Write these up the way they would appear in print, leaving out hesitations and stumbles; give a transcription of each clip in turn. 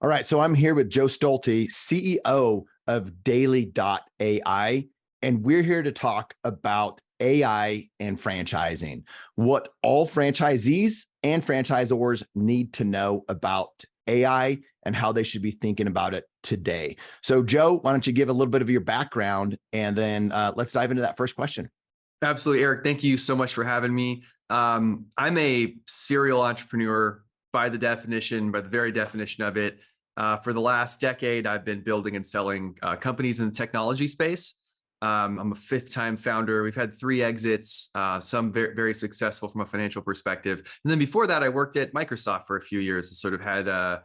All right, so I'm here with Joe Stolte, CEO of Daily.ai, and we're here to talk about AI and franchising, what all franchisees and franchisors need to know about AI and how they should be thinking about it today. So, Joe, why don't you give a little bit of your background, and then let's dive into that first question. Absolutely, Eric. Thank you so much for having me. I'm a serial entrepreneur by the very definition of it. For the last decade, I've been building and selling companies in the technology space. I'm a fifth-time founder. We've had 3 exits, some very, very successful from a financial perspective. And then before that, I worked at Microsoft for a few years and sort of had a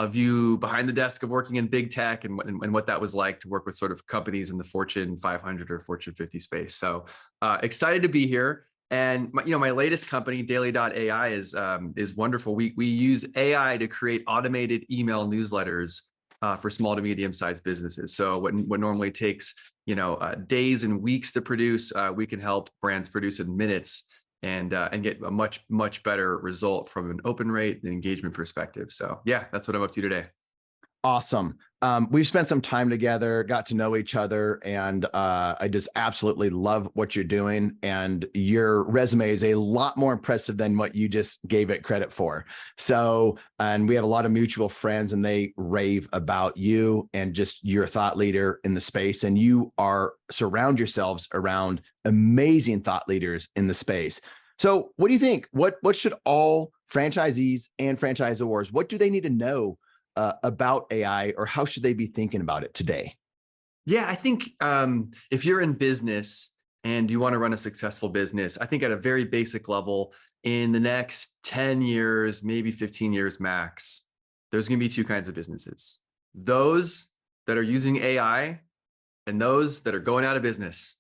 view behind the desk of working in big tech and what that was like to work with sort of companies in the Fortune 500 or Fortune 50 space. So excited to be here. And my latest company, Daily.ai, is wonderful. We use AI to create automated email newsletters for small to medium-sized businesses. So what normally takes days and weeks to produce, we can help brands produce in minutes and get a much better result from an open rate and engagement perspective. So yeah, that's what I'm up to today. Awesome. We've spent some time together, got to know each other, and I just absolutely love what you're doing. And your resume is a lot more impressive than what you just gave it credit for. So, and we have a lot of mutual friends, and they rave about you and just your thought leader in the space. And you surround yourselves around amazing thought leaders in the space. So, what do you think? What should all franchisees and franchisors, what do they need to know about AI, or how should they be thinking about it today? Yeah, I think if you're in business and you want to run a successful business, I think at a very basic level, in the next 10 years, maybe 15 years max, there's going to be 2 kinds of businesses: those that are using AI and those that are going out of business.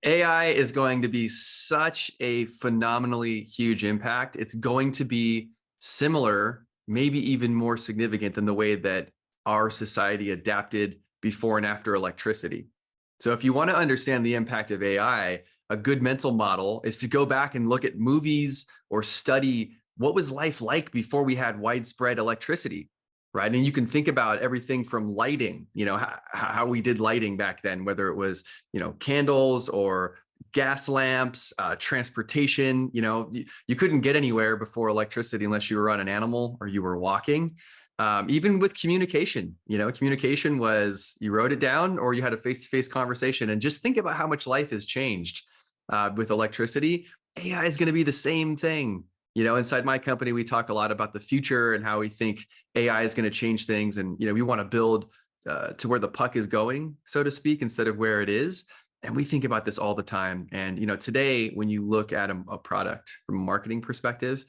AI is going to be such a phenomenally huge impact. It's going to be similar, maybe even more significant than the way that our society adapted before and after electricity. So if you want to understand the impact of AI, a good mental model is to go back and look at movies or study what was life like before we had widespread electricity, right? And you can think about everything from lighting, how we did lighting back then, whether it was, candles or gas lamps, transportation. You couldn't get anywhere before electricity unless you were on an animal or you were walking. Even with communication, communication was you wrote it down or you had a face-to-face conversation. And just think about how much life has changed with electricity. AI is going to be the same thing. Inside my company, we talk a lot about the future and how we think AI is going to change things. And, we want to build to where the puck is going, so to speak, instead of where it is. And we think about this all the time. And, today, when you look at a product from a marketing perspective,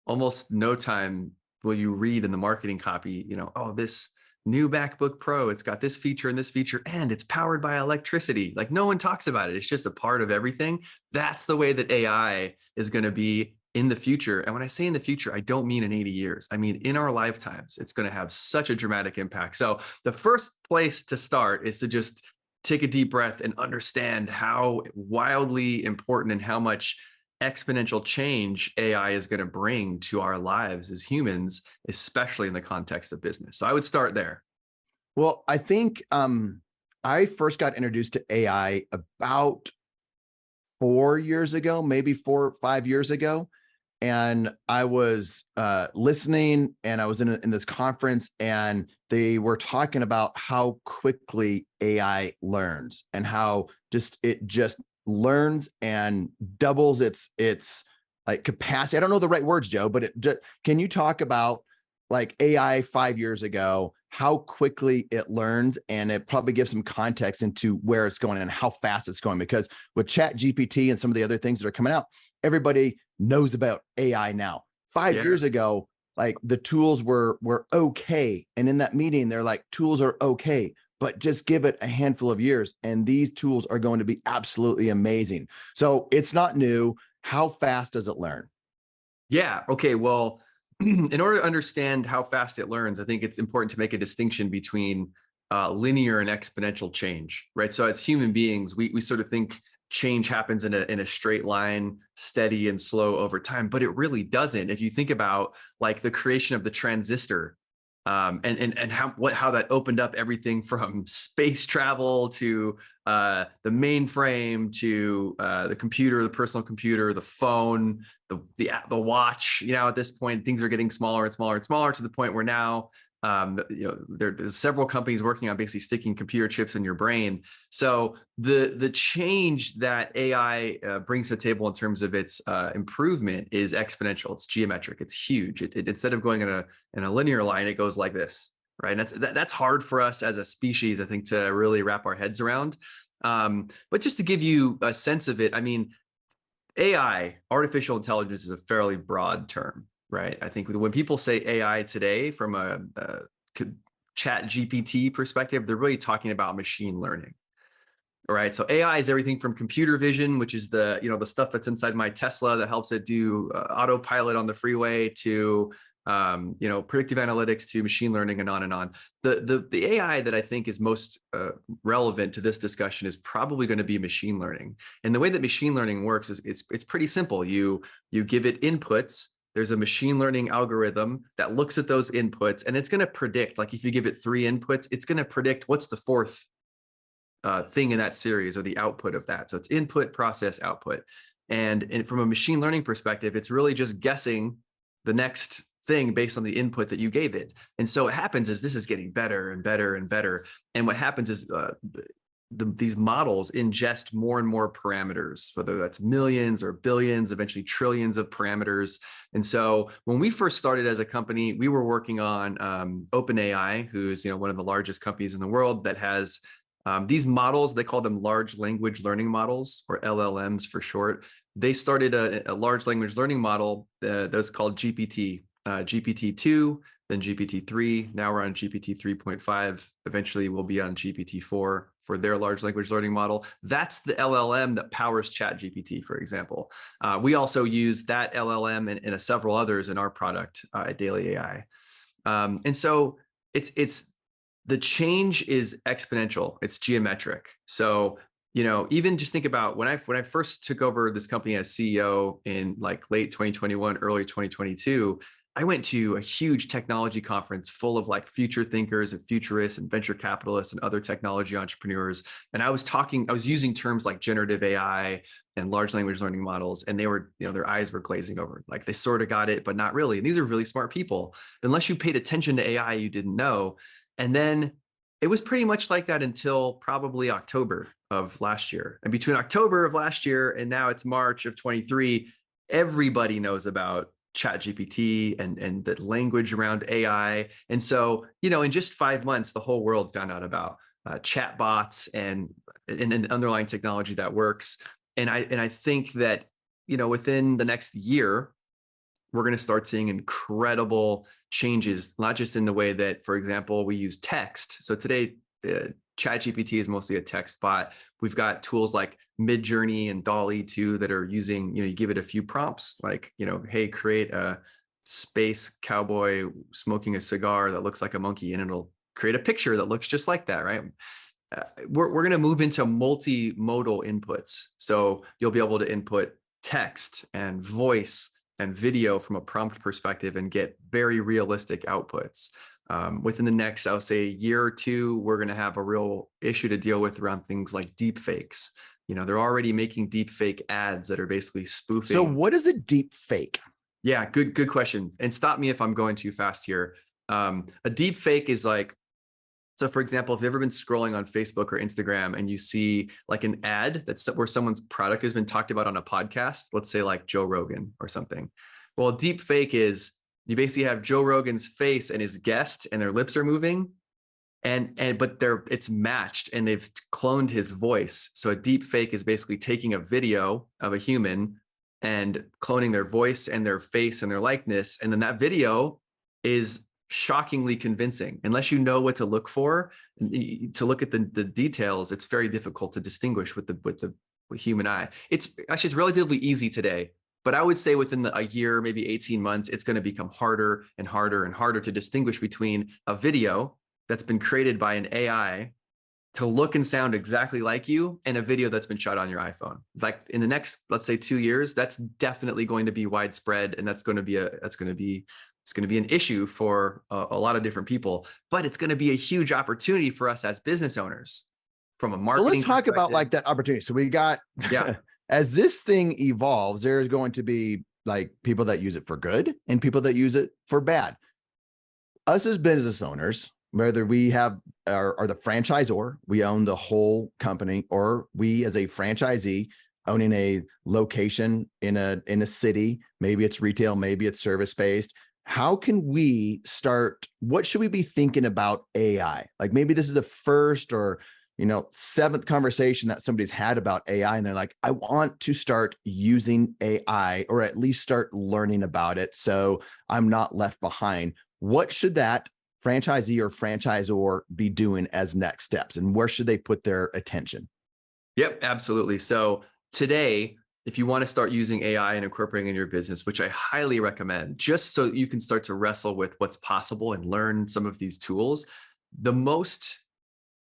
almost no time will you read in the marketing copy, oh, this new MacBook Pro, it's got this feature and this feature, and it's powered by electricity. Like, no one talks about it. It's just a part of everything. That's the way that AI is going to be in the future. And when I say in the future, I don't mean in 80 years. I mean, in our lifetimes, it's going to have such a dramatic impact. So the first place to start is to just take a deep breath and understand how wildly important and how much exponential change AI is going to bring to our lives as humans, especially in the context of business. So I would start there. Well, I think I first got introduced to AI about 4 years ago, maybe 4 or 5 years ago. And I was listening, and I was in this conference, and they were talking about how quickly AI learns and how it just learns and doubles its like capacity. I don't know the right words, Joe, but can you talk about like AI 5 years ago, how quickly it learns, and it probably gives some context into where it's going and how fast it's going? Because with Chat GPT and some of the other things that are coming out, everybody knows about AI now. 5 years ago, like the tools were okay. And in that meeting, they're like, tools are okay, but just give it a handful of years and these tools are going to be absolutely amazing. So it's not new. How fast does it learn? Yeah. Okay. Well, in order to understand how fast it learns, I think it's important to make a distinction between linear and exponential change, right? So as human beings, we sort of think change happens in a straight line, steady and slow over time, but it really doesn't. If you think about like the creation of the transistor, And how that opened up everything from space travel to the mainframe to the computer, the personal computer, the phone, the watch. At this point, things are getting smaller and smaller and smaller to the point where now there's several companies working on basically sticking computer chips in your brain. So the change that AI brings to the table in terms of its improvement is exponential. It's geometric. It's huge. Instead of going in a linear line, it goes like this, right? And that's hard for us as a species, I think, to really wrap our heads around. But just to give you a sense of it, I mean, AI, artificial intelligence, is a fairly broad term, right? I think when people say AI today from a chat GPT perspective, they're really talking about machine learning. All right. So AI is everything from computer vision, which is the stuff that's inside my Tesla that helps it do autopilot on the freeway, to predictive analytics, to machine learning, and on and on. The AI that I think is most relevant to this discussion is probably going to be machine learning. And the way that machine learning works is it's pretty simple. You give it inputs. There's a machine learning algorithm that looks at those inputs, and it's going to predict, like if you give it 3 inputs, it's going to predict what's the 4th thing in that series, or the output of that. So it's input, process, output. And from a machine learning perspective, it's really just guessing the next thing based on the input that you gave it. And so what happens is this is getting better and better and better. And what happens is these models ingest more and more parameters, whether that's millions or billions, eventually trillions of parameters. And so when we first started as a company, we were working on OpenAI, who's one of the largest companies in the world that has these models. They call them large language learning models, or LLMs for short. They started a large language learning model that's called GPT. GPT-2, then GPT-3. Now we're on GPT 3.5. Eventually we'll be on GPT-4 for their large language learning model. That's the LLM that powers ChatGPT, for example. We also use that LLM and several others in our product at Daily AI. And so it's the change is exponential. It's geometric. So even just think about when I first took over this company as CEO in like late 2021, early 2022. I went to a huge technology conference full of like future thinkers and futurists and venture capitalists and other technology entrepreneurs. And I was using terms like generative AI and large language learning models. And they were, their eyes were glazing over. Like they sort of got it, but not really. And these are really smart people. Unless you paid attention to AI, you didn't know. And then it was pretty much like that until probably October of last year. And between October of last year and now it's March of 23, everybody knows about ChatGPT and the language around AI. And so, in just 5 months, the whole world found out about chatbots and an underlying technology that works. And I think that, within the next year, we're going to start seeing incredible changes, not just in the way that, for example, we use text. So today, ChatGPT is mostly a text bot. We've got tools like Midjourney and DALL-E 2 that are using, you give it a few prompts like, hey, create a space cowboy smoking a cigar that looks like a monkey, and it'll create a picture that looks just like that, right? We're going to move into multimodal inputs. So you'll be able to input text and voice and video from a prompt perspective and get very realistic outputs. Within the next, I'll say, year or two, we're going to have a real issue to deal with around things like deep fakes. They're already making deep fake ads that are basically spoofing. So what is a deep fake? Yeah, good question. And stop me if I'm going too fast here. A deep fake is like, so for example, if you've ever been scrolling on Facebook or Instagram and you see like an ad that's where someone's product has been talked about on a podcast, let's say like Joe Rogan or something. Well, a deep fake is you basically have Joe Rogan's face and his guest and their lips are moving, but it's matched and they've cloned his voice. So a deep fake is basically taking a video of a human and cloning their voice and their face and their likeness. And then that video is shockingly convincing. Unless you know what to look for, to look at the details, it's very difficult to distinguish with the human eye. It's relatively easy today, but I would say within a year, maybe 18 months, it's going to become harder and harder and harder to distinguish between a video that's been created by an AI to look and sound exactly like you and a video that's been shot on your iPhone. Like in the next, let's say 2 years, that's definitely going to be widespread. And that's going to be it's going to be an issue for a lot of different people, but it's going to be a huge opportunity for us as business owners from a So let's marketing talk about perspective. like that opportunity. So we got, Yeah. as this thing evolves, there's going to be like people that use it for good and people that use it for bad. Us as business owners, whether we have are the franchisor, we own the whole company, or we as a franchisee owning a location in a city, maybe it's retail, maybe it's service based. How can we start? What should we be thinking about AI? Like maybe this is the first or seventh conversation that somebody's had about AI, and they're like, I want to start using AI or at least start learning about it so I'm not left behind. What should that franchisee or franchisor be doing as next steps, and where should they put their attention? Yep, absolutely. So today, if you want to start using AI and incorporating in your business, which I highly recommend, just so you can start to wrestle with what's possible and learn some of these tools, the most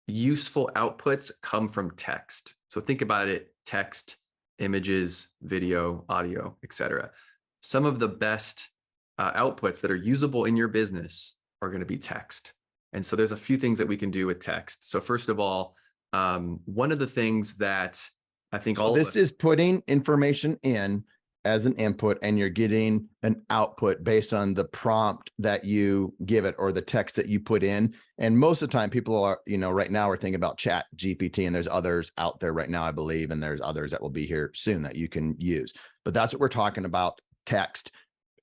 useful outputs come from text. So think about it: text, images, video, audio, etc. Some of the best outputs that are usable in your business are going to be text. And so there's a few things that we can do with text. So first of all, one of the things that I think all of This us, is putting information in as an input, and you're getting an output based on the prompt that you give it or the text that you put in. And most of the time people are, right now we're thinking about Chat GPT, and there's others out there right now, I believe, and there's others that will be here soon that you can use. But that's what we're talking about: text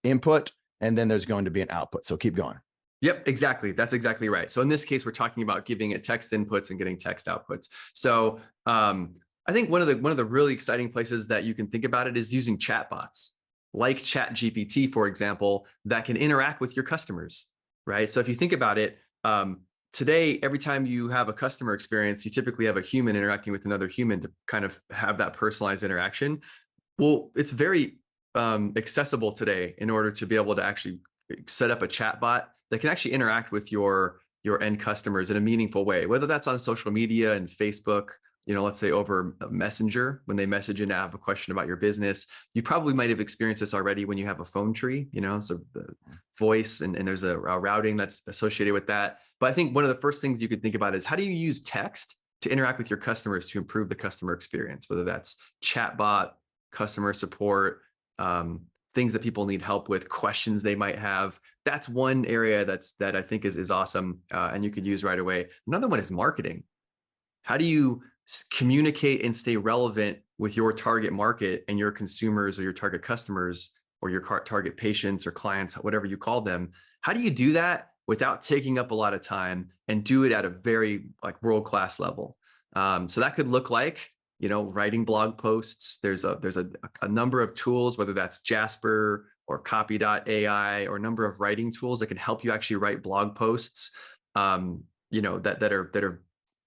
input, and then there's going to be an output. So keep going. Yep, exactly. That's exactly right. So in this case, we're talking about giving it text inputs and getting text outputs. So I think one of the really exciting places that you can think about it is using chatbots like Chat GPT, for example, that can interact with your customers, right? So if you think about it, today, every time you have a customer experience, you typically have a human interacting with another human to kind of have that personalized interaction. Well, it's very accessible today in order to be able to actually set up a chatbot that can actually interact with your end customers in a meaningful way, whether that's on social media and Facebook, let's say over Messenger, when they message in to have a question about your business. You probably might have experienced this already when you have a phone tree, so the voice and there's a routing that's associated with that. But I think one of the first things you could think about is, how do you use text to interact with your customers to improve the customer experience, whether that's chatbot, customer support, things that people need help with, questions they might have. That's one area that I think is awesome, and you could use right away. Another one is marketing. How do you communicate and stay relevant with your target market and your consumers or your target customers or your target patients or clients, whatever you call them? How do you do that without taking up a lot of time and do it at a very world-class level? So that could look like, writing blog posts. There's a number of tools, whether that's Jasper or Copy.ai or a number of writing tools that can help you actually write blog posts, that are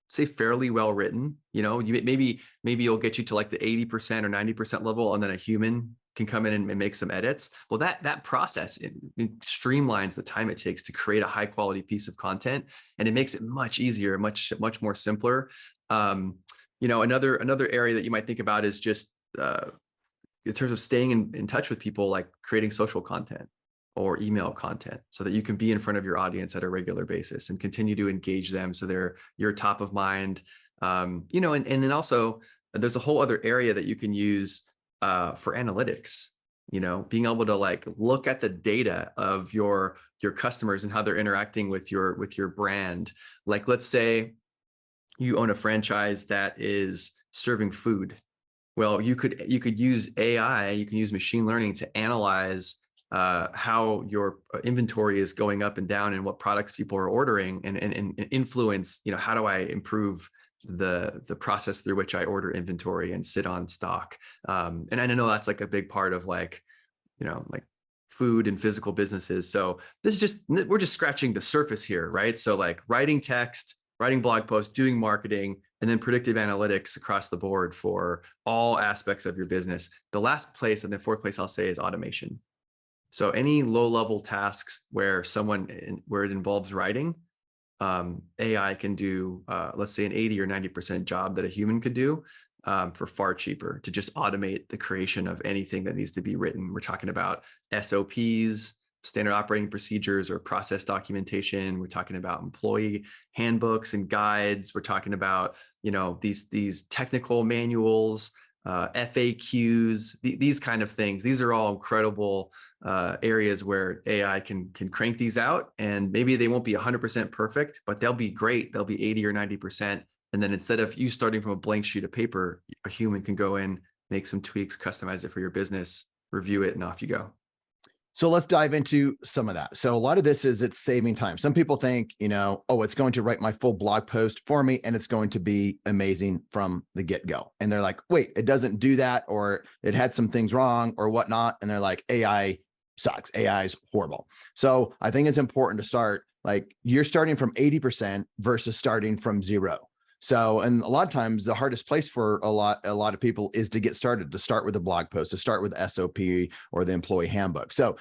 say fairly well written. Maybe you'll get you to like the 80% or 90% level, and then a human can come in and make some edits. Well, that process it streamlines the time it takes to create a high quality piece of content, and it makes it much easier, much more simpler. Another area that you might think about is just in terms of staying in touch with people, like creating social content or email content, so that you can be in front of your audience at a regular basis and continue to engage them so you're top of mind. And then also there's a whole other area that you can use for analytics, being able to look at the data of your customers and how they're interacting with your brand. Like, let's say you own a franchise that is serving food. Well, you could use AI, you can use machine learning to analyze how your inventory is going up and down and what products people are ordering, and influence, how do I improve the process through which I order inventory and sit on stock. And I know that's a big part of food and physical businesses. So we're just scratching the surface here, right? So writing text, writing blog posts, doing marketing, and then predictive analytics across the board for all aspects of your business. The last place, and the fourth place I'll say, is automation. So any low-level tasks where it involves writing, AI can do, let's say, an 80 or 90% job that a human could do, for far cheaper, to just automate the creation of anything that needs to be written. We're talking about SOPs, standard operating procedures, or process documentation. We're talking about employee handbooks and guides. We're talking about, these technical manuals, FAQs, these kind of things. These are all incredible areas where AI can crank these out, and maybe they won't be 100% perfect, but they'll be great. They'll be 80 or 90%. And then instead of you starting from a blank sheet of paper, a human can go in, make some tweaks, customize it for your business, review it, and off you go. So let's dive into some of that. So a lot of this is it's saving time. Some people think, oh, it's going to write my full blog post for me and it's going to be amazing from the get-go. And they're like, wait, it doesn't do that, or it had some things wrong or whatnot. And they're like, AI sucks. AI is horrible. So I think it's important to start, like, you're starting from 80% versus starting from 0. So, and a lot of times the hardest place for a lot of people is to get started, to start with a blog post, to start with SOP or the employee handbook. So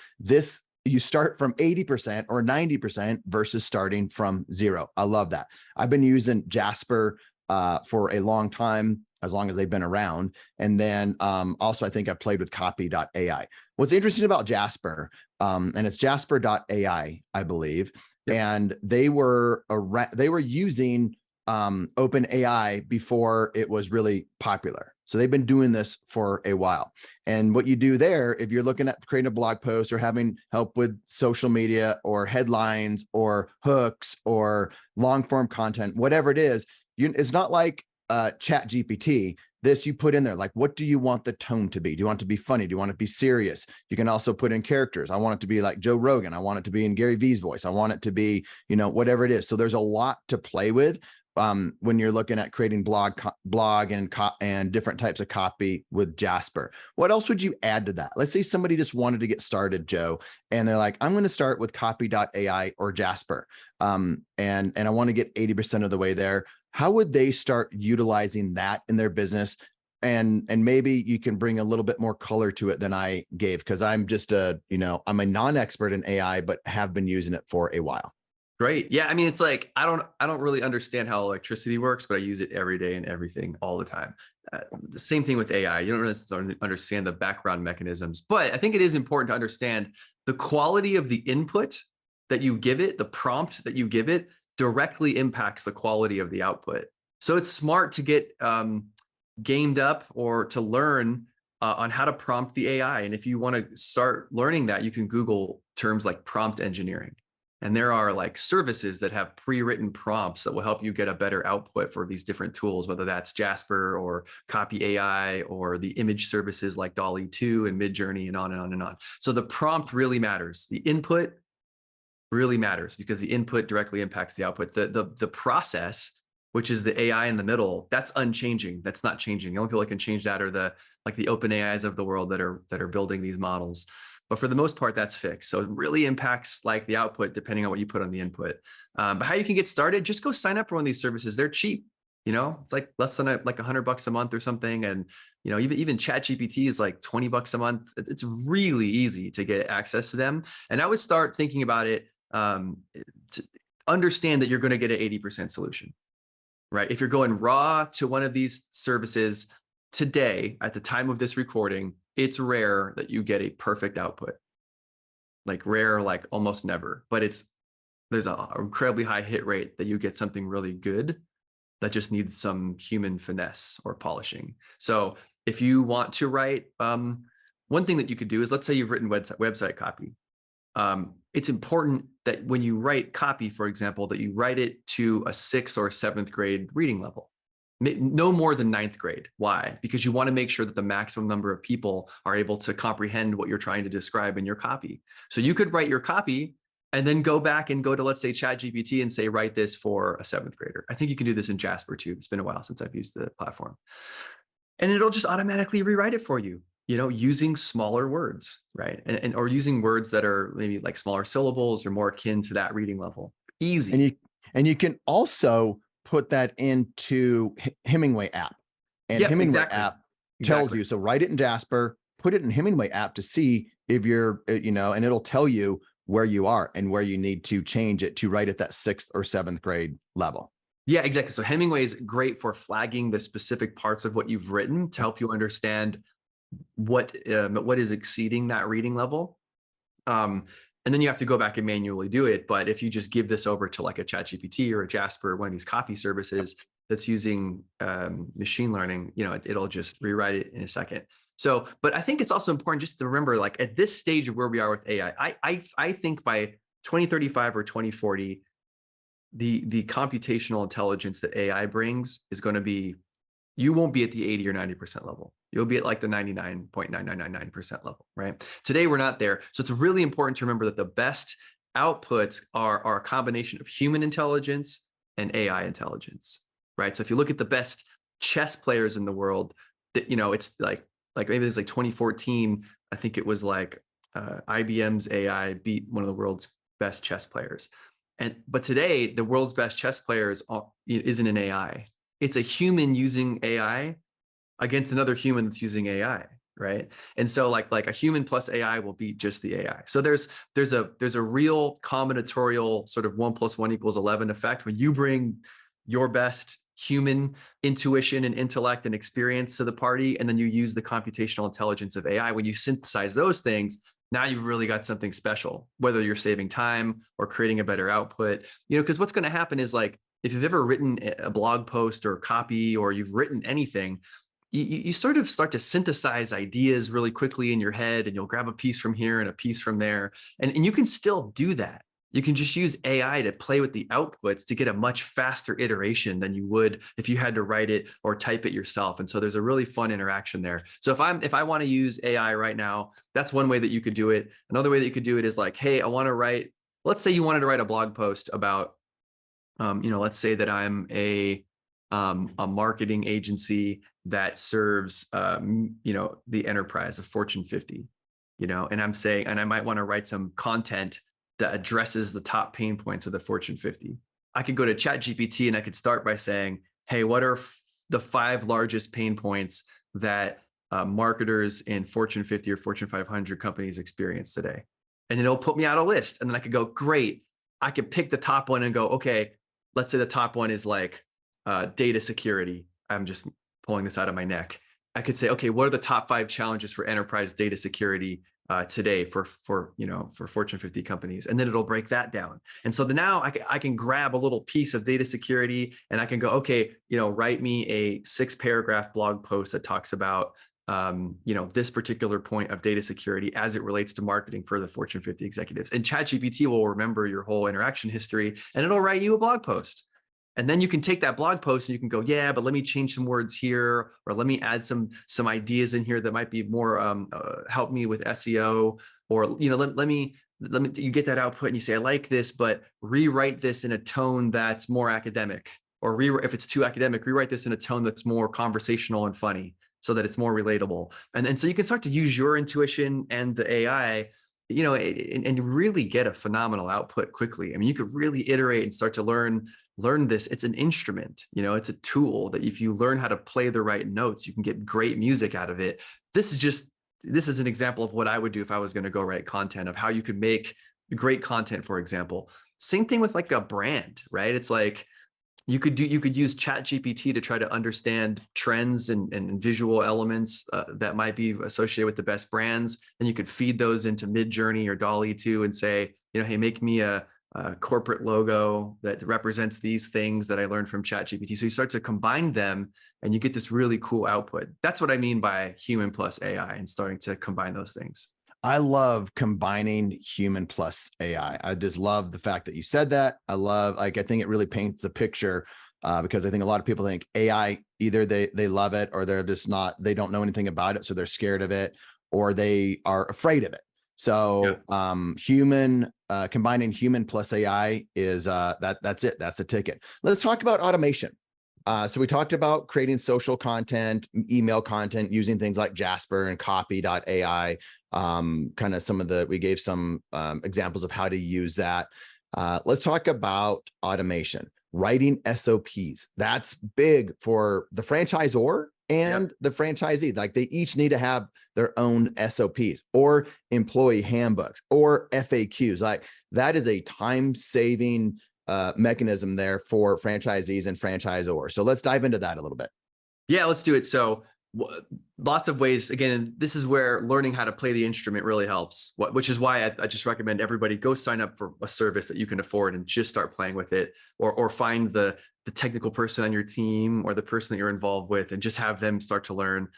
you start from 80% or 90% versus starting from 0. I love that. I've been using Jasper for a long time, as long as they've been around. And then also, I think I played with copy.ai. What's interesting about Jasper, and it's jasper.ai, I believe. Yep. And they were using OpenAI before it was really popular. So they've been doing this for a while. And what you do there, if you're looking at creating a blog post or having help with social media or headlines or hooks or long form content, whatever it is, it's not like Chat GPT. This you put in there, like, what do you want the tone to be? Do you want it to be funny? Do you want it to be serious? You can also put in characters. I want it to be like Joe Rogan. I want it to be in Gary Vee's voice. I want it to be, whatever it is. So there's a lot to play with when you're looking at creating blog and different types of copy with Jasper. What else would you add to that? Let's say somebody just wanted to get started, Joe, and they're like, I'm going to start with copy.ai or Jasper, and I want to get 80% of the way there. How would they start utilizing that in their business? And maybe you can bring a little bit more color to it than I gave, because I'm just I'm a non-expert in AI, but have been using it for a while. Great. Yeah. I mean, it's like, I don't really understand how electricity works, but I use it every day and everything all the time. The same thing with AI. You don't really understand the background mechanisms, but I think it is important to understand the quality of the input that you give it, the prompt that you give it directly impacts the quality of the output. So it's smart to get gamed up or to learn on how to prompt the AI. And if you want to start learning that, you can Google terms like prompt engineering. And there are like services that have pre-written prompts that will help you get a better output for these different tools, whether that's Jasper or Copy AI or the image services like Dolly 2 and Midjourney, and on and on and on. So the prompt really matters. The input really matters because the input directly impacts the output. The process, which is the AI in the middle, that's unchanging. That's not changing. The only people that can change that are the open AIs of the world that are building these models. But for the most part, that's fixed. So it really impacts like the output depending on what you put on the input. But how you can get started, just go sign up for one of these services. They're cheap. It's like less than like $100 a month or something. And, even Chat GPT is like $20 a month. It's really easy to get access to them. And I would start thinking about it to understand that you're going to get an 80% solution, right? If you're going raw to one of these services today, at the time of this recording, it's rare that you get a perfect output. Like rare, like almost never, but there's an incredibly high hit rate that you get something really good that just needs some human finesse or polishing. So if you want to write, one thing that you could do is, let's say you've written website copy. It's important that when you write copy, for example, that you write it to a 6th or 7th grade reading level. No more than 9th grade. Why? Because you want to make sure that the maximum number of people are able to comprehend what you're trying to describe in your copy. So you could write your copy and then go back and go to, let's say, Chat GPT and say, write this for a 7th grader. I think you can do this in Jasper too. It's been a while since I've used the platform. And it'll just automatically rewrite it for you, using smaller words, right? Or using words that are maybe like smaller syllables or more akin to that reading level. Easy. And you can also put that into Hemingway app, and yep, Hemingway exactly. app tells you, so write it in Jasper, put it in Hemingway app to see if you're, and it'll tell you where you are and where you need to change it to write at that 6th or 7th grade level. Yeah, exactly. So Hemingway is great for flagging the specific parts of what you've written to help you understand what is exceeding that reading level. And then you have to go back and manually do it. But if you just give this over to like a ChatGPT or a Jasper, or one of these copy services that's using machine learning, it'll just rewrite it in a second. So, but I think it's also important just to remember, like at this stage of where we are with AI, I think by 2035 or 2040, the computational intelligence that AI brings is going to be, you won't be at the 80 or 90% level. You'll be at like the 99.9999% level, right? Today, we're not there. So it's really important to remember that the best outputs are a combination of human intelligence and AI intelligence, right? So if you look at the best chess players in the world, that, it's like maybe it's like 2014, I think it was like IBM's AI beat one of the world's best chess players. But today, the world's best chess players isn't an AI. It's a human using AI against another human that's using AI, right? And so like a human plus AI will beat just the AI. So there's a real combinatorial sort of 1 + 1 = 11 effect when you bring your best human intuition and intellect and experience to the party, and then you use the computational intelligence of AI. When you synthesize those things, now you've really got something special, whether you're saving time or creating a better output, because what's going to happen is, like, if you've ever written a blog post or copy, or you've written anything, you sort of start to synthesize ideas really quickly in your head, and you'll grab a piece from here and a piece from there. And you can still do that. You can just use AI to play with the outputs to get a much faster iteration than you would if you had to write it or type it yourself. And so there's a really fun interaction there. So if I want to use AI right now, that's one way that you could do it. Another way that you could do it is like, hey, I want to write, let's say you wanted to write a blog post about, let's say that I'm a marketing agency that serves, the enterprise of Fortune 50, and I'm saying, and I might want to write some content that addresses the top pain points of the Fortune 50. I could go to ChatGPT and I could start by saying, hey, what are the 5 largest pain points that marketers in Fortune 50 or Fortune 500 companies experience today? And it'll put me out a list. And then I could go, great. I could pick the top one and go, okay, let's say the top one is like data security. I'm just pulling this out of my neck. I could say, okay, what are the top 5 challenges for enterprise data security today for Fortune 50 companies? And then it'll break that down. And so now I can grab a little piece of data security, and I can go, okay, write me a 6-paragraph blog post that talks about this particular point of data security as it relates to marketing for the Fortune 50 executives. And ChatGPT will remember your whole interaction history, and it'll write you a blog post. And then you can take that blog post and you can go, yeah, but let me change some words here, or let me add some ideas in here that might be more help me with SEO, or let me you get that output and you say, I like this, but rewrite this in a tone that's more academic, or if it's too academic, rewrite this in a tone that's more conversational and funny, so that it's more relatable. And so you can start to use your intuition and the AI, and really get a phenomenal output quickly. I mean, you could really iterate and start to learn this. It's an instrument, it's a tool that if you learn how to play the right notes, you can get great music out of it. This is an example of what I would do if I was going to go write content, of how you could make great content, for example. Same thing with like a brand, right? It's like you could use ChatGPT to try to understand trends and visual elements that might be associated with the best brands. And you could feed those into Midjourney or DALL-E 2 and say, hey, make me a corporate logo that represents these things that I learned from ChatGPT. So you start to combine them and you get this really cool output. That's what I mean by human plus AI, and starting to combine those things. I love combining human plus AI. I just love the fact that you said that. I think it really paints the picture, because I think a lot of people think AI, either they love it, or they're just not, they don't know anything about it, so they're scared of it, or they are afraid of it. So combining human plus AI is that's it. That's the ticket. Let's talk about automation. So we talked about creating social content, email content, using things like Jasper and copy.ai. We gave some examples of how to use that. Let's talk about automation, writing SOPs. That's big for the franchisor and Yep. the franchisee. Like they each need to have their own SOPs or employee handbooks or FAQs. Like that is a time saving mechanism there for franchisees and franchisors. So let's dive into that a little bit. Yeah, let's do it. So lots of ways. Again, this is where learning how to play the instrument really helps, which is why I just recommend everybody go sign up for a service that you can afford and just start playing with it, or find the technical person on your team or the person that you're involved with and just have them start to learn.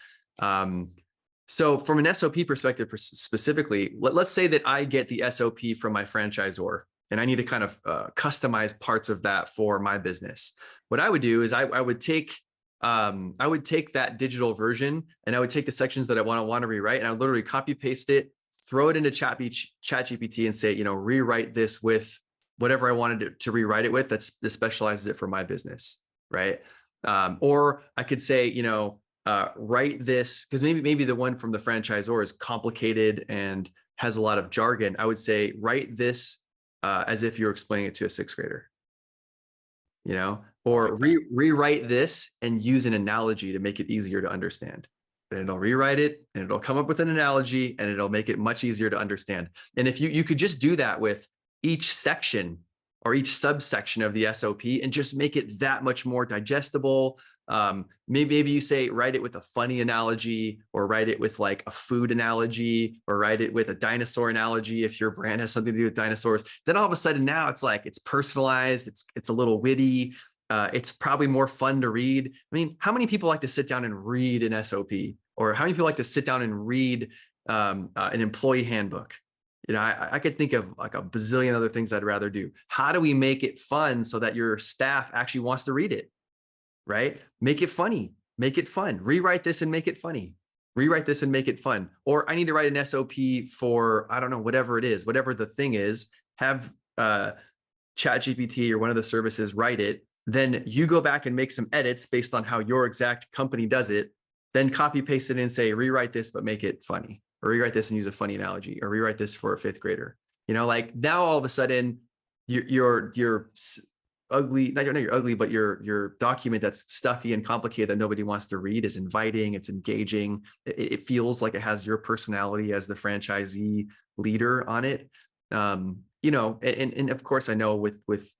So from an SOP perspective, specifically, let's say that I get the SOP from my franchisor and I need to kind of customize parts of that for my business. What I would do is I would take that digital version and I would take the sections that I want to rewrite and I would literally copy paste it, throw it into ChatGPT and say, rewrite this with whatever I wanted to rewrite it with that specializes it for my business, right? Or I could say, write this, because maybe the one from the franchisor is complicated and has a lot of jargon. I would say, write this as if you're explaining it to a sixth grader, or rewrite this and use an analogy to make it easier to understand. And it'll rewrite it and it'll come up with an analogy and it'll make it much easier to understand. And if you could just do that with each section or each subsection of the SOP and just make it that much more digestible. Maybe you say, write it with a funny analogy, or write it with like a food analogy, or write it with a dinosaur analogy if your brand has something to do with dinosaurs. Then all of a sudden now it's like it's personalized, it's a little witty, it's probably more fun to read. I mean, how many people like to sit down and read an SOP, or how many people like to sit down and read an employee handbook? I could think of like a bazillion other things I'd rather do. How do we make it fun so that your staff actually wants to read it? Right? Make it funny, make it fun. Rewrite this and make it funny. Rewrite this and make it fun. Or I need to write an SOP for, I don't know, whatever it is, whatever the thing is, have ChatGPT or one of the services write it. Then you go back and make some edits based on how your exact company does it. Then copy paste it and say, rewrite this, but make it funny, or rewrite this and use a funny analogy, or rewrite this for a fifth grader. Like now all of a sudden your ugly, not you're ugly, but your document that's stuffy and complicated that nobody wants to read is inviting, it's engaging. It feels like it has your personality as the franchisee leader on it. And of course I know with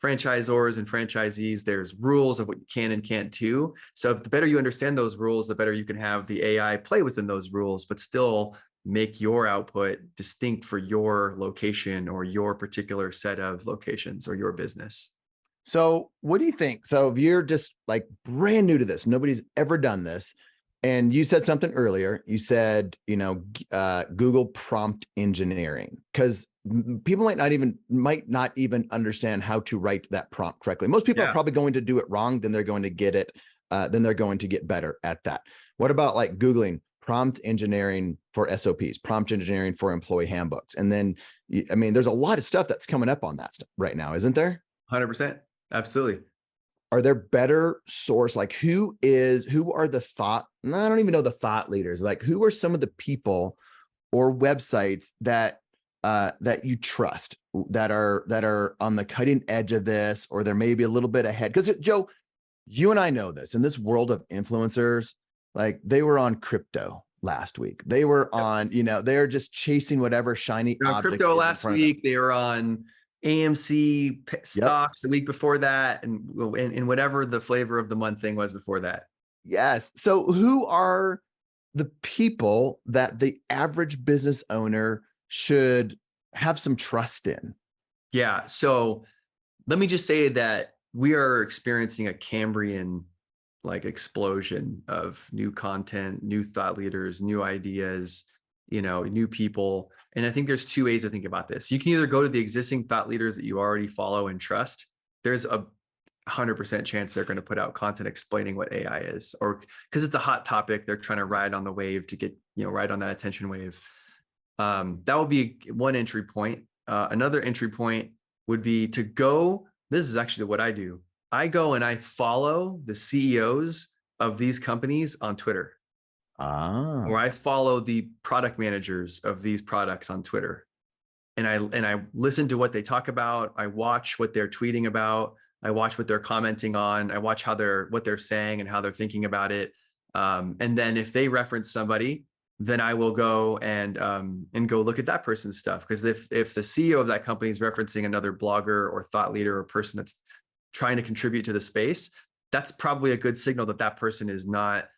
franchisors and franchisees, there's rules of what you can and can't do. So the better you understand those rules, the better you can have the AI play within those rules, but still make your output distinct for your location or your particular set of locations or your business. So what do you think? So if you're just like brand new to this, nobody's ever done this, and you said something earlier, you said, Google prompt engineering, because people might not even understand how to write that prompt correctly. Most people are probably going to do it wrong. Then they're going to get it. Then they're going to get better at that. What about like Googling prompt engineering for SOPs, prompt engineering for employee handbooks? And then, there's a lot of stuff that's coming up on that stuff right now, isn't there? 100%. Absolutely. Are there better source? Like who are the thought, I don't even know the thought leaders, like who are some of the people or websites that you trust that are on the cutting edge of this, or they're maybe a little bit ahead? Because Joe, you and I know this, in this world of influencers, like they were on crypto last week. They were on, they're just chasing whatever shiny object. Crypto last week, they were on AMC stocks the week before that, and whatever the flavor of the month thing was before that. Yes. So who are the people that the average business owner should have some trust in? Yeah. So let me just say that we are experiencing a Cambrian explosion of new content, new thought leaders, new ideas, new people. And I think there's two ways to think about this. You can either go to the existing thought leaders that you already follow and trust. There's a 100% chance they're going to put out content explaining what AI is, or because it's a hot topic, they're trying to ride on the wave to get, ride on that attention wave. That would be one entry point. Another entry point would be to go, this is actually what I do. I go and I follow the CEOs of these companies on Twitter. Or I follow the product managers of these products on Twitter. And I listen to what they talk about. I watch what they're tweeting about. I watch what they're commenting on. I watch what they're saying and how they're thinking about it. And then if they reference somebody, then I will go and go look at that person's stuff. Because if the CEO of that company is referencing another blogger or thought leader or person that's trying to contribute to the space, that's probably a good signal that that person is not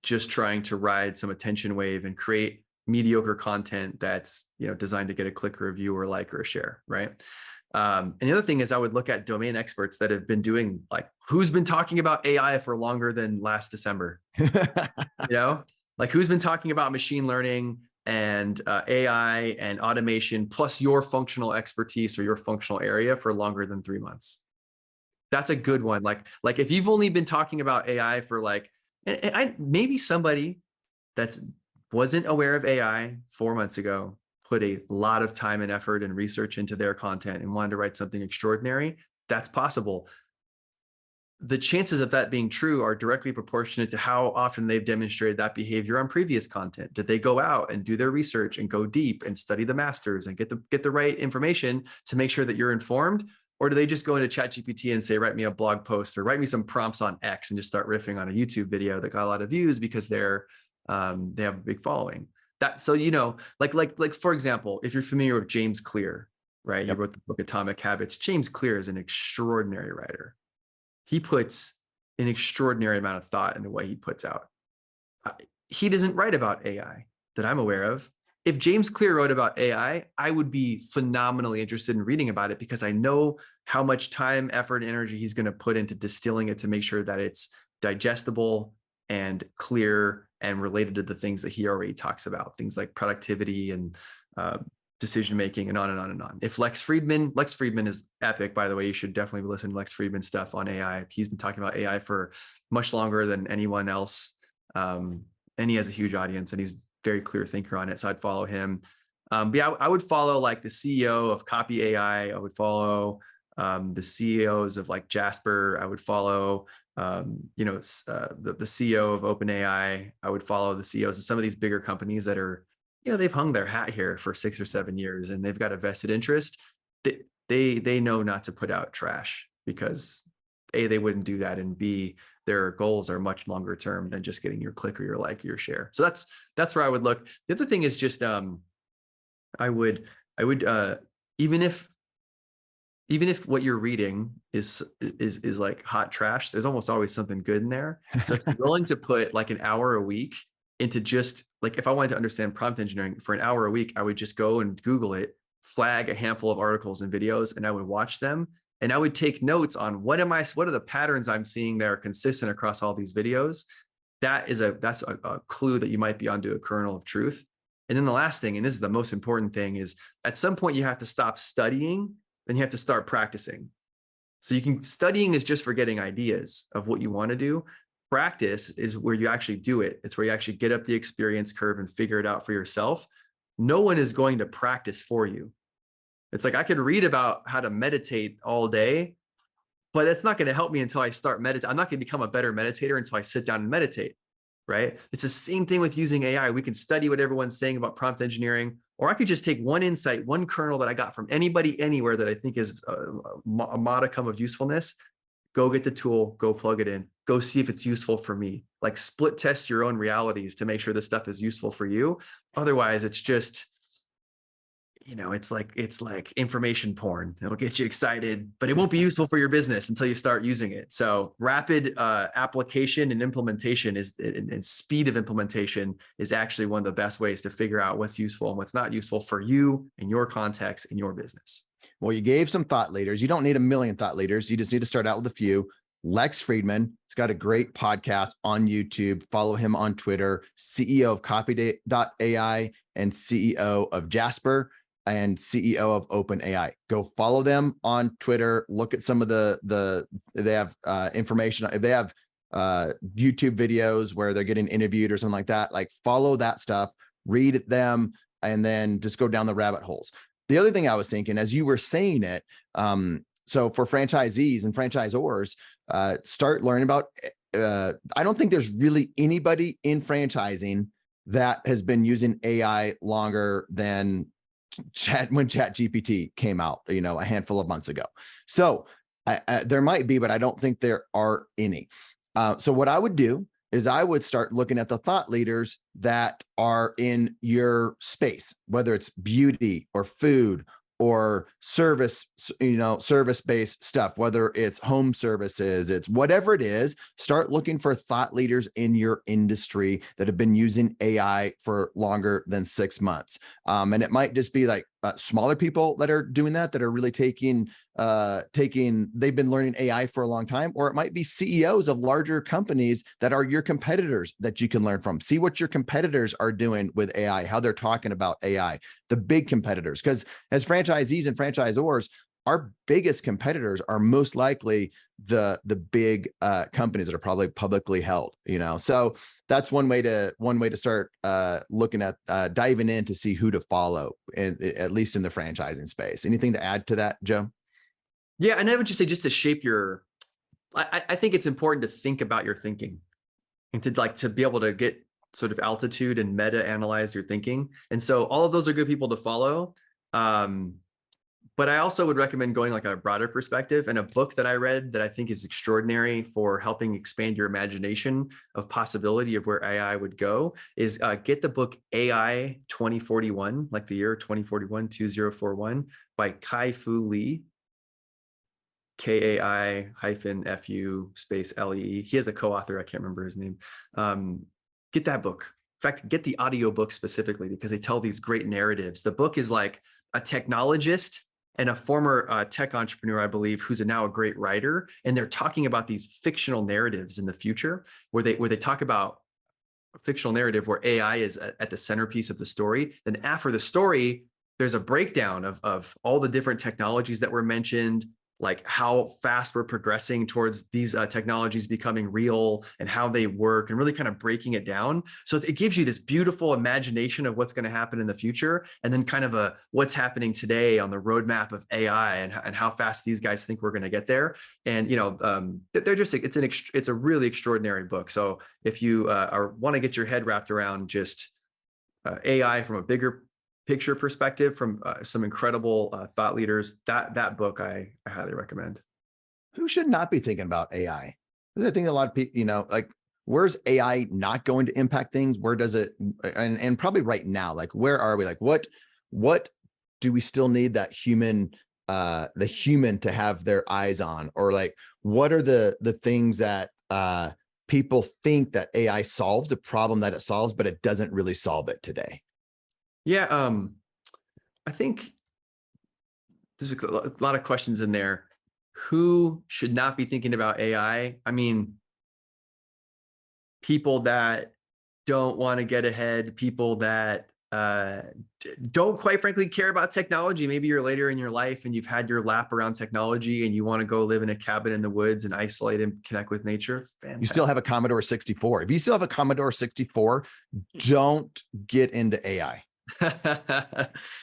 just trying to ride some attention wave and create mediocre content that's, you know, designed to get a click or a view or a like or a share, right? And the other thing is I would look at domain experts that have been doing, like, who's been talking about AI for longer than last December, you know, like who's been talking about machine learning and AI and automation plus your functional expertise or your functional area for longer than 3 months. That's a good one. Like if you've only been talking about AI for like, maybe somebody that's wasn't aware of AI 4 months ago, put a lot of time and effort and research into their content and wanted to write something extraordinary. That's possible. The chances of that being true are directly proportionate to how often they've demonstrated that behavior on previous content. Did they go out and do their research and go deep and study the masters and get the right information to make sure that you're informed? Or do they just go into ChatGPT and say, write me a blog post or write me some prompts on X and just start riffing on a YouTube video that got a lot of views because they have a big following? So, you know, like for example, if you're familiar with James Clear, right? Yep. He wrote the book Atomic Habits. James Clear is an extraordinary writer. He puts an extraordinary amount of thought into what he puts out. He doesn't write about AI that I'm aware of. If James Clear wrote about AI, I would be phenomenally interested in reading about it because I know how much time, effort, and energy he's going to put into distilling it to make sure that it's digestible and clear and related to the things that he already talks about, things like productivity and decision-making and on and on and on. If Lex Friedman is epic, by the way, you should definitely be listening to Lex Friedman stuff on AI. He's been talking about AI for much longer than anyone else. And he has a huge audience and he's very clear thinker on it. So I'd follow him. But yeah, I would follow like the CEO of Copy AI. I would follow the CEOs of like Jasper. I would follow the CEO of OpenAI. I would follow the CEOs of some of these bigger companies that are, you know, they've hung their hat here for 6 or 7 years and they've got a vested interest. They know not to put out trash because A, they wouldn't do that, and B, their goals are much longer term than just getting your click or your like or your share. So that's where I would look. The other thing is just I would even if what you're reading is like hot trash, there's almost always something good in there. So if you're willing to put like an hour a week into just like, if I wanted to understand prompt engineering for an hour a week, I would just go and Google it, flag a handful of articles and videos, and I would watch them. And I would take notes on what are the patterns I'm seeing that are consistent across all these videos. That's a clue that you might be onto a kernel of truth. And then the last thing, and this is the most important thing, is at some point you have to stop studying, then you have to start practicing. So studying is just for getting ideas of what you want to do. Practice is where you actually do it. It's where you actually get up the experience curve and figure it out for yourself. No one is going to practice for you. It's like I could read about how to meditate all day, but that's not going to help me until I start meditating. I'm not going to become a better meditator until I sit down and meditate, right? It's the same thing with using AI. We can study what everyone's saying about prompt engineering, or I could just take one insight, one kernel that I got from anybody, anywhere that I think is a modicum of usefulness, go get the tool, go plug it in, go see if it's useful for me. Like split test your own realities to make sure this stuff is useful for you. Otherwise, it's just, you know, it's like information porn. It'll get you excited, but it won't be useful for your business until you start using it. So rapid application and implementation and speed of implementation is actually one of the best ways to figure out what's useful and what's not useful for you and your context and your business. Well, you gave some thought leaders. You don't need a million thought leaders. You just need to start out with a few. Lex Friedman, he's got a great podcast on YouTube. Follow him on Twitter, CEO of Copy.ai and CEO of Jasper and CEO of OpenAI. Go follow them on Twitter. Look at some of they have information. If they have YouTube videos where they're getting interviewed or something like that, like follow that stuff, read them, and then just go down the rabbit holes. The other thing I was thinking as you were saying it, so for franchisees and franchisors, start learning about, I don't think there's really anybody in franchising that has been using AI longer than when ChatGPT came out, you know, a handful of months ago. So there might be, but I don't think there are any. So what I would do is I would start looking at the thought leaders that are in your space, whether it's beauty or food or service, service-based stuff, whether it's home services, it's whatever it is. Start looking for thought leaders in your industry that have been using AI for longer than 6 months. And it might just be like smaller people that are doing that are really they've been learning AI for a long time, or it might be CEOs of larger companies that are your competitors that you can learn from. See what your competitors are doing with AI, how they're talking about AI, the big competitors. Because as franchisees and franchisors, our biggest competitors are most likely the big companies that are probably publicly held, So that's one way to start looking at diving in to see who to follow, at least in the franchising space. Anything to add to that, Joe? Yeah, and I would just say, just to shape I think it's important to think about your thinking, and to be able to get sort of altitude and meta analyze your thinking. And so all of those are good people to follow. But I also would recommend going like a broader perspective. And a book that I read that I think is extraordinary for helping expand your imagination of possibility of where AI would go is get the book AI 2041, like the year 2041, 2041 by Kai-Fu Lee. KAI-FU space LEE. He has a co-author. I can't remember his name. Get that book. In fact, get the audiobook specifically, because they tell these great narratives. The book is like a technologist and a former tech entrepreneur, I believe, who's now a great writer. And they're talking about these fictional narratives in the future where they talk about a fictional narrative where AI is at the centerpiece of the story. Then after the story, there's a breakdown of all the different technologies that were mentioned, like how fast we're progressing towards these technologies becoming real and how they work, and really kind of breaking it down. So it gives you this beautiful imagination of what's going to happen in the future, and then kind of what's happening today on the roadmap of AI and how fast these guys think we're going to get there. And, they're just, it's a really extraordinary book. So if you want to get your head wrapped around just AI from a bigger picture perspective from some incredible thought leaders, that book I highly recommend. Who should not be thinking about AI? I think a lot of people, like, where's AI not going to impact things? Where does it, and probably right now, like, where are we? Like, what do we still need that the human to have their eyes on? Or like, what are the things that people think that AI solves, the problem that it solves, but it doesn't really solve it today? Yeah, I think there's a lot of questions in there. Who should not be thinking about AI? I mean, people that don't want to get ahead, people that don't quite frankly care about technology. Maybe you're later in your life and you've had your lap around technology and you want to go live in a cabin in the woods and isolate and connect with nature. Fantastic. You still have a Commodore 64. If you still have a Commodore 64, don't get into AI.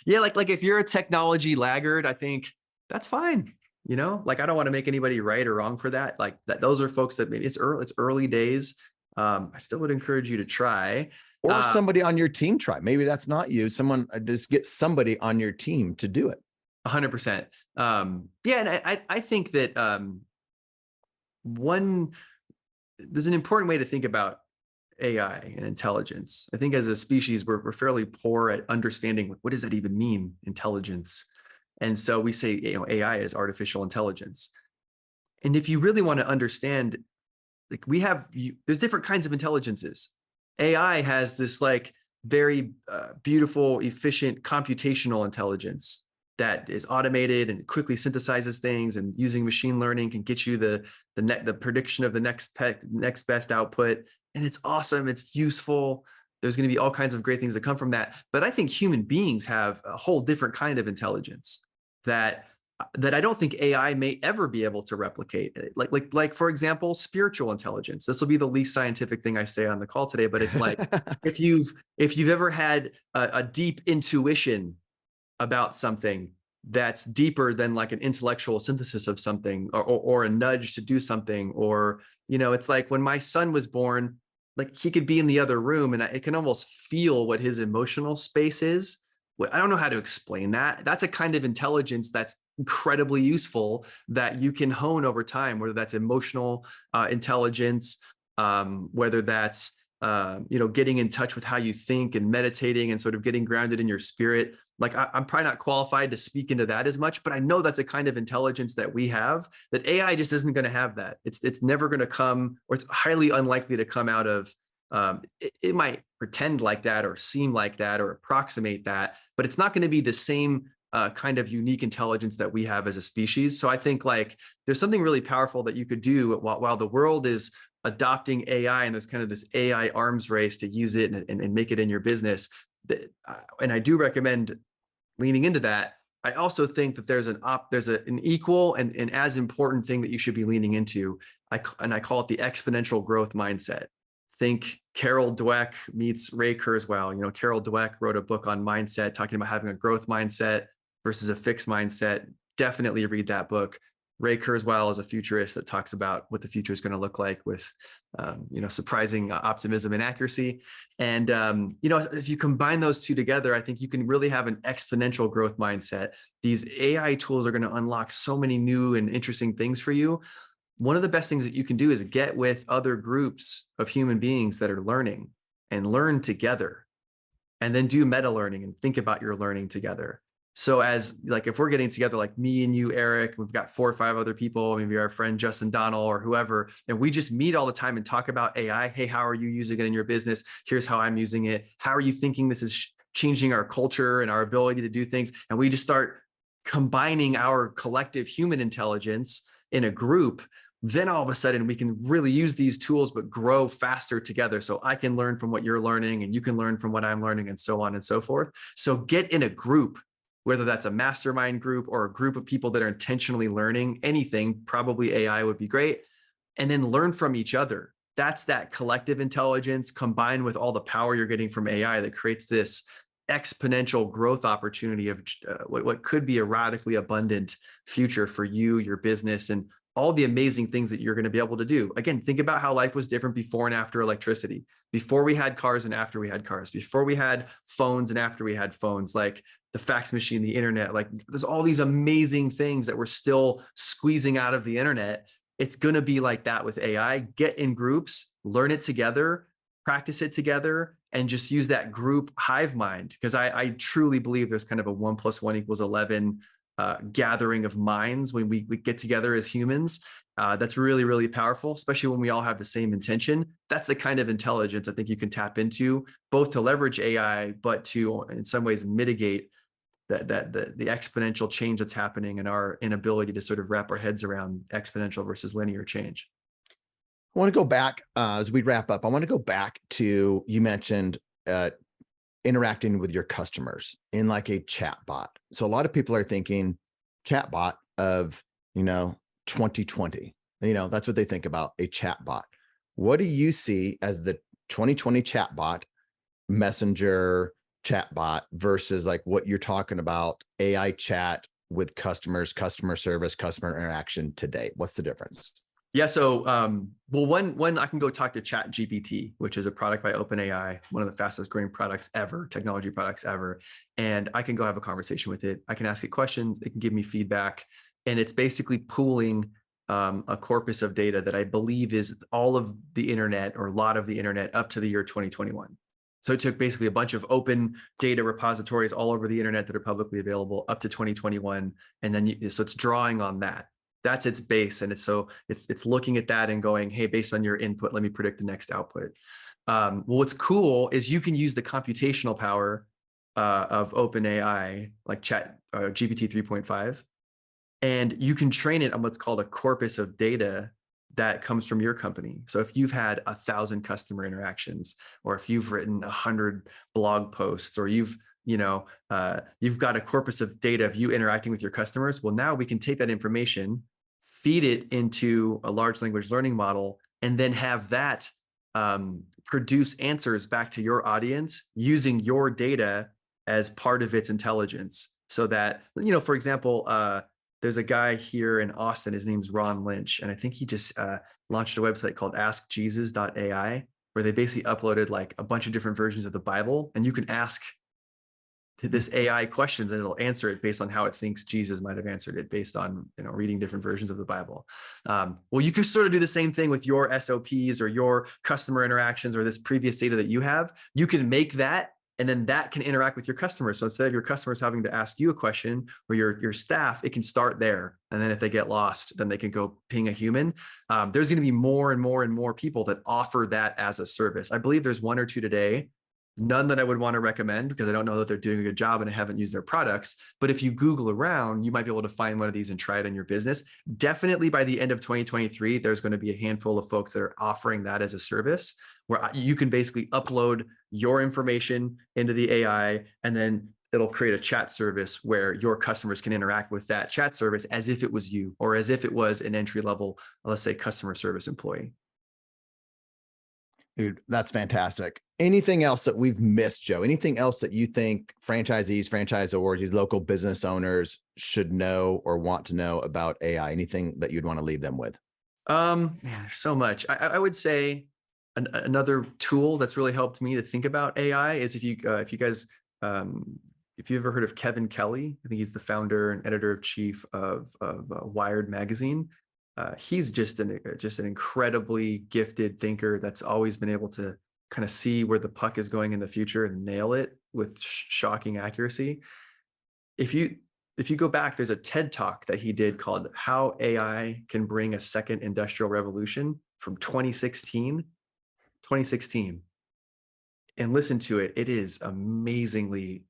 Yeah, like if you're a technology laggard, I think that's fine. Like, I don't want to make anybody right or wrong for that. Like those are folks that maybe it's early days. I still would encourage you to try. Or somebody on your team try. Maybe that's not you. Someone, just get somebody on your team to do it. 100%. Yeah, and I think that there's an important way to think about AI and intelligence. I think as a species, we're fairly poor at understanding what does that even mean, intelligence. And so we say, AI is artificial intelligence. And if you really want to understand, like, there's different kinds of intelligences. AI has this like very beautiful, efficient computational intelligence that is automated and quickly synthesizes things, and using machine learning can get you the prediction of the next best output. And it's awesome. It's useful. There's going to be all kinds of great things that come from that. But I think human beings have a whole different kind of intelligence that I don't think AI may ever be able to replicate. Like for example, spiritual intelligence. This will be the least scientific thing I say on the call today, but it's like if you've ever had a deep intuition about something that's deeper than like an intellectual synthesis of something, or a nudge to do something, or it's like when my son was born, like he could be in the other room and I can almost feel what his emotional space is. I don't know how to explain that. That's a kind of intelligence that's incredibly useful that you can hone over time, whether that's emotional intelligence whether that's getting in touch with how you think and meditating and sort of getting grounded in your spirit. Like I'm probably not qualified to speak into that as much, but I know that's a kind of intelligence that we have that AI just isn't going to have that. It's never going to come, or it's highly unlikely to come out of. It might pretend like that or seem like that or approximate that, but it's not going to be the same kind of unique intelligence that we have as a species. So I think like there's something really powerful that you could do while the world is adopting AI and there's kind of this AI arms race to use it and make it in your business. And I do recommend leaning into that. I also think that there's an equal and as important thing that you should be leaning into. I call it the exponential growth mindset. Think Carol Dweck meets Ray Kurzweil. Carol Dweck wrote a book on mindset, talking about having a growth mindset versus a fixed mindset. Definitely read that book. Ray Kurzweil is a futurist that talks about what the future is going to look like with, surprising optimism and accuracy. And, if you combine those two together, I think you can really have an exponential growth mindset. These AI tools are going to unlock so many new and interesting things for you. One of the best things that you can do is get with other groups of human beings that are learning and learn together, and then do meta learning and think about your learning together. So as like, if we're getting together, like me and you, Eric, we've got 4 or 5 other people, maybe our friend Justin Donnell or whoever, and we just meet all the time and talk about AI. Hey, how are you using it in your business? Here's how I'm using it. How are you thinking this is changing our culture and our ability to do things? And we just start combining our collective human intelligence in a group. Then all of a sudden we can really use these tools, but grow faster together. So I can learn from what you're learning and you can learn from what I'm learning, and so on and so forth. So get in a group, whether that's a mastermind group or a group of people that are intentionally learning anything. Probably AI would be great. And then learn from each other. That's that collective intelligence combined with all the power you're getting from AI that creates this exponential growth opportunity of what could be a radically abundant future for you, your business, and all the amazing things that you're going to be able to do. Again, think about how life was different before and after electricity, before we had cars and after we had cars, before we had phones and after we had phones, like the fax machine, the internet. Like there's all these amazing things that we're still squeezing out of the internet. It's going to be like that with AI. Get in groups, learn it together, practice it together, and just use that group hive mind. Because I truly believe there's kind of a 1 + 1 = 11 gathering of minds when we get together as humans. That's really, really powerful, especially when we all have the same intention. That's the kind of intelligence I think you can tap into, both to leverage AI, but to, in some ways, mitigate the exponential change that's happening in our inability to sort of wrap our heads around exponential versus linear change. I want to go back as we wrap up. I want to go back to, you mentioned interacting with your customers in like a chat bot. So a lot of people are thinking chat bot of, 2020, that's what they think about, a chat bot. What do you see as the 2020 chat bot, messenger chat bot versus like what you're talking about, AI chat with customers, customer service, customer interaction today? What's the difference? Yeah. So, one, I can go talk to ChatGPT, which is a product by OpenAI, one of the fastest growing products ever, technology products ever. And I can go have a conversation with it. I can ask it questions. It can give me feedback. And it's basically pooling a corpus of data that I believe is all of the internet, or a lot of the internet, up to the year 2021. So it took basically a bunch of open data repositories all over the internet that are publicly available up to 2021. And then so it's drawing on that. That's its base. And it's looking at that and going, hey, based on your input, let me predict the next output. Well, what's cool is you can use the computational power of OpenAI, like GPT 3.5, and you can train it on what's called a corpus of data that comes from your company. So if you've had 1,000 customer interactions, or if you've written 100 blog posts, or you've got a corpus of data of you interacting with your customers, well, now we can take that information, feed it into a large language learning model, and then have that produce answers back to your audience using your data as part of its intelligence. So that, for example, there's a guy here in Austin, his name's Ron Lynch, and I think he just launched a website called askjesus.ai, where they basically uploaded like a bunch of different versions of the Bible, and you can ask this AI questions, and it'll answer it based on how it thinks Jesus might have answered it, based on, you know, reading different versions of the Bible. Well, you can sort of do the same thing with your SOPs or your customer interactions or this previous data that you have. You can make that, and then that can interact with your customers. So instead of your customers having to ask you a question, or your staff, it can start there. And then if they get lost, then they can go ping a human. There's going to be more and more and more people that offer that as a service. I believe there's one or two today. None that I would want to recommend, because I don't know that they're doing a good job and I haven't used their products. But if you Google around, you might be able to find one of these and try it in your business. Definitely by the end of 2023, there's going to be a handful of folks that are offering that as a service, where you can basically upload your information into the AI, and then it'll create a chat service where your customers can interact with that chat service as if it was you, or as if it was an entry level, let's say, customer service employee. Dude, that's fantastic. Anything else that we've missed, Joe? Anything else that you think franchisees, franchisors, these local business owners should know or want to know about AI? Anything that you'd want to leave them with? Man, there's so much. I would say another tool that's really helped me to think about AI is if you guys, if you ever heard of Kevin Kelly. I think he's the founder and editor-in-chief of Wired magazine. He's just an incredibly gifted thinker that's always been able to kind of see where the puck is going in the future and nail it with shocking accuracy. If you go back, there's a TED Talk that he did called "How AI Can Bring a Second Industrial Revolution" from 2016, and listen to it. It is amazingly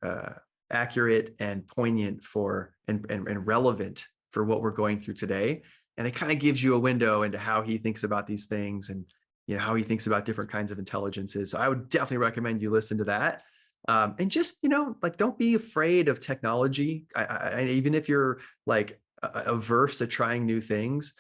accurate and poignant for and relevant for what we're going through today. And it kind of gives you a window into how he thinks about these things, and, you know, how he thinks about different kinds of intelligences. So I would definitely recommend you listen to that. And just, you know, like, don't be afraid of technology. Even if you're like averse to trying new things,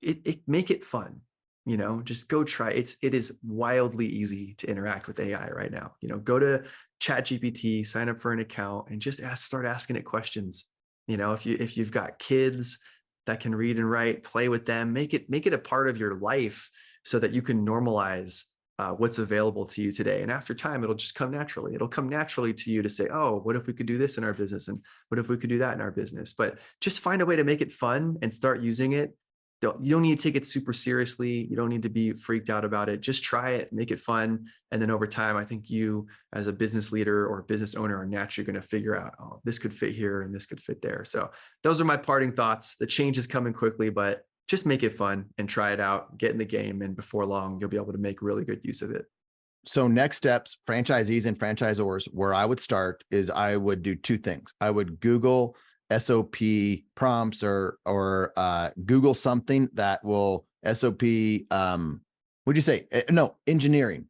it make it fun. You know, just go try. It is wildly easy to interact with AI right now. You know, go to ChatGPT, sign up for an account, and just start asking it questions. You know, if you've got kids that can read and write, play with them, make it a part of your life, so that you can normalize what's available to you today. And after time, it'll just come naturally. It'll come naturally to you to say, oh, what if we could do this in our business? And what if we could do that in our business? But just find a way to make it fun and start using it. You don't need to take it super seriously. You don't need to be freaked out about it. Just try it, make it fun. And then over time, I think you as a business leader or business owner are naturally going to figure out, oh, this could fit here and this could fit there. So those are my parting thoughts. The change is coming quickly, but just make it fun and try it out, get in the game. And before long, you'll be able to make really good use of it. So next steps, franchisees and franchisors, where I would start is I would do two things. I would Google SOP prompts or Google something that will SOP, what'd you say? No, engineering.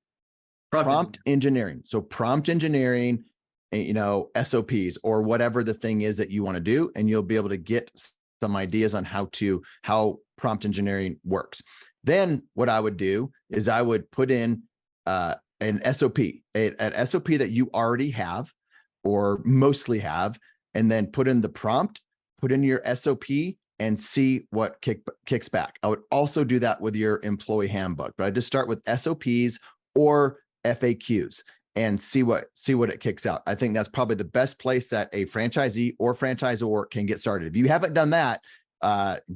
Prompt engineering. So prompt engineering, you know, SOPs or whatever the thing is that you want to do, and you'll be able to get some ideas on how prompt engineering works. Then what I would do is I would put in an SOP, an SOP that you already have or mostly have, and then put in the prompt, put in your SOP, and see what kicks back. I would also do that with your employee handbook, but I just start with SOPs or FAQs and see what it kicks out. I think that's probably the best place that a franchisee or franchisor can get started. If you haven't done that,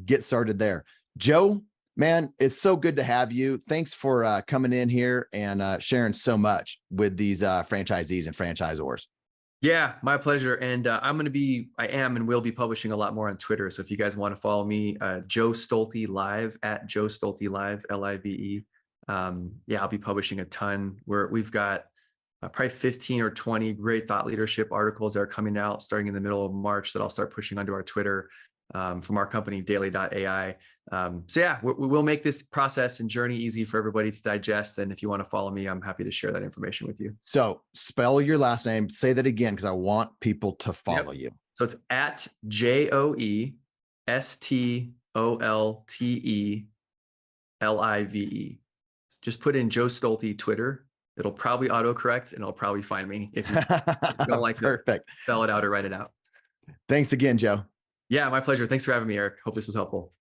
get started there. Joe, man, it's so good to have you. Thanks for coming in here and sharing so much with these franchisees and franchisors. Yeah, my pleasure. And I am and will be publishing a lot more on Twitter. So if you guys want to follow me, Joe Stolte Live, at Joe Stolte Live, LIVE. Yeah, I'll be publishing a ton. We've got probably 15 or 20 great thought leadership articles that are coming out starting in the middle of March that I'll start pushing onto our Twitter from our company, daily.ai. So yeah, we will make this process and journey easy for everybody to digest. And if you want to follow me, I'm happy to share that information with you. So spell your last name. Say that again, because I want people to follow you. So it's at JoeStolteLive. Just put in Joe Stolte Twitter. It'll probably autocorrect and it'll probably find me if you don't like to spell it out or write it out. Thanks again, Joe. Yeah, my pleasure. Thanks for having me, Eric. Hope this was helpful.